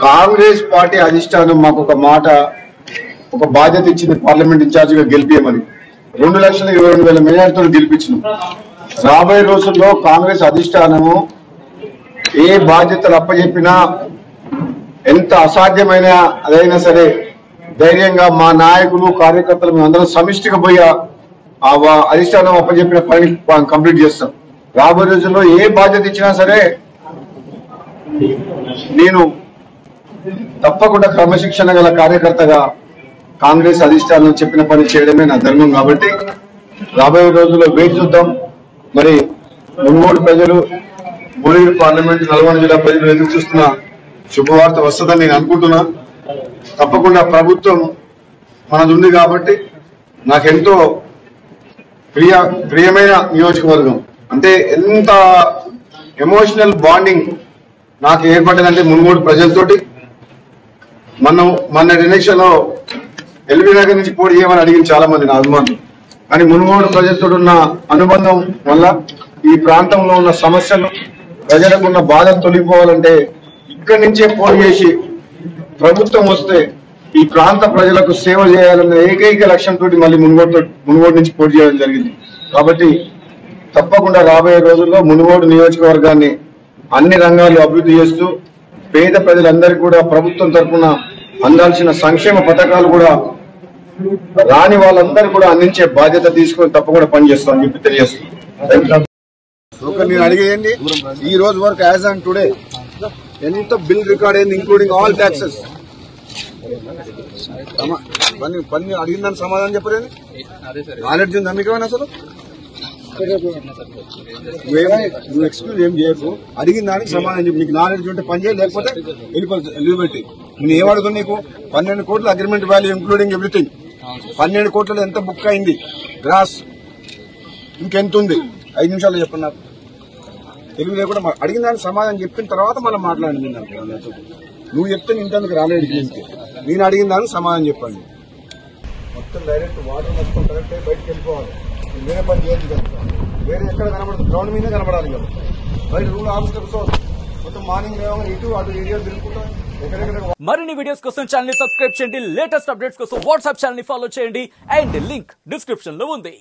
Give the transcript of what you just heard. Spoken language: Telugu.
కాంగ్రెస్ పార్టీ అధిష్టానం మాకు ఒక మాట ఒక బాధ్యత ఇచ్చింది, పార్లమెంట్ ఇన్ఛార్జ్ గా గెలిపియమని. 2,22,000 మెజార్టీతో గెలిపించినాం. రాబోయే రోజుల్లో కాంగ్రెస్ అధిష్టానము ఏ బాధ్యతలు అప్పచెప్పినా ఎంత అసాధ్యమైన అదైనా సరే ధైర్యంగా మా నాయకులు కార్యకర్తలు మేమందరం సమిష్టిగా పోయి ఆ అధిష్టానం అప్పచెప్పిన పని కంప్లీట్ చేస్తాం. రాబోయే రోజుల్లో ఏ బాధ్యత ఇచ్చినా సరే నేను తప్పకుండా క్రమశిక్షణ గల కార్యకర్తగా కాంగ్రెస్ అధిష్టానం చెప్పిన పని చేయడమే నా ధర్మం. కాబట్టి రాబోయే రోజుల్లో వేచి చూద్దాం. మరి మున్గోడు ప్రజలు, భువనగిరి పార్లమెంట్, నల్గొండ జిల్లా ప్రజలు ఎదురు చూస్తున్న శుభవార్త వస్తుందని నేను అనుకుంటున్నా. తప్పకుండా ప్రభుత్వం మనది ఉంది కాబట్టి నాకెంతో ప్రియమైన నియోజకవర్గం. అంటే ఎంత ఎమోషనల్ బాండింగ్ నాకు ఏర్పడ్డదంటే మున్గోడు ప్రజలతోటి. మొన్న ఎలక్షన్ లో ఎల్బీ నగర్ నుంచి పోటీ చేయమని అడిగింది చాలా మంది నా అభిమానులు. కానీ మున్గోడు ప్రజలతో ఉన్న అనుబంధం వల్ల ఈ ప్రాంతంలో ఉన్న సమస్యలు, ప్రజలకు ఉన్న బాధ తొలగిపోవాలంటే ఇక్కడి నుంచే పోటీ చేసి ప్రభుత్వం వస్తే ఈ ప్రాంత ప్రజలకు సేవ చేయాలన్న ఏకైక లక్ష్యంతో మళ్ళీ మున్గోడు నుంచి పోటీ చేయడం జరిగింది. కాబట్టి తప్పకుండా రాబోయే రోజుల్లో మున్గోడు నియోజకవర్గాన్ని అన్ని రంగాల్లో అభివృద్ధి చేస్తూ పేద ప్రజలందరికీ కూడా ప్రభుత్వం తరఫున అందాల్సిన సంక్షేమ పథకాలు కూడా రాని వాళ్ళందరూ కూడా అందించే బాధ్యత తీసుకొని తప్పకుండా పనిచేస్తామని చెప్పి తెలియజేస్తున్నాను. నేను అడిగేయండి, ఈ రోజు వరకు యాజ్ ఆన్ టుడే ఎంత బిల్ రికార్డ్ అయింది, ఇంక్లూడింగ్ ఆల్ ట్యాక్సెస్. పని అడిగిన దానికి సమాధానం చెప్పలేదు. నాలెడ్జ్ ఉందా మీకు అసలు? నువ్వు ఎక్స్క్యూజ్ ఏం చేయకు, అడిగిన దానికి సమాధానం చెప్పి. నీకు నాలెడ్జ్ ఉంటే పని చేయాలి, లేకపోతే లీవ్ పెట్టి. నేను ఏమడుగుతున్నా నీకు? 12 కోట్ల అగ్రిమెంట్ వాల్యూ ఇంక్లూడింగ్ ఎవ్రీథింగ్. 12 కోట్లలో ఎంత బుక్ అయింది గ్రాస్, ఇంకెంత ఉంది? 5 నిమిషాల్లో చెప్పండి. తెలుగు లేకుండా అడిగిన దానికి సమాధానం చెప్పిన తర్వాత మనం మాట్లాడింది. నువ్వు చెప్తే ఇంతకు రాలేదు. నేను అడిగిన దానికి సమాధానం చెప్పండి. మొత్తం డైరెక్ట్ వాటర్ మొత్తం కరెక్ట్ అయి బయటకు వెళ్ళిపోవాలి. వేరే పని చేయొచ్చు కనుక వేరే ఎక్కడ కనబడదు, గ్రౌండ్ మీద కనబడాలి కదా. బయట రూల్ ఆఫీసర్ మొత్తం మార్నింగ్ ఇటు అటు ఏరియా తిరుగుకుంటా ఎక్కడెక్కడ. మరిన్ని వీడియోస్ కోసం ఛానల్ ని సబ్స్క్రైబ్ చేయండి. లేటెస్ట్ అప్డేట్స్ కోసం వాట్సాప్ ఛానల్ ని ఫాలో చేయండి. అండ్ లింక్ డిస్క్రిప్షన్ లో ఉంది.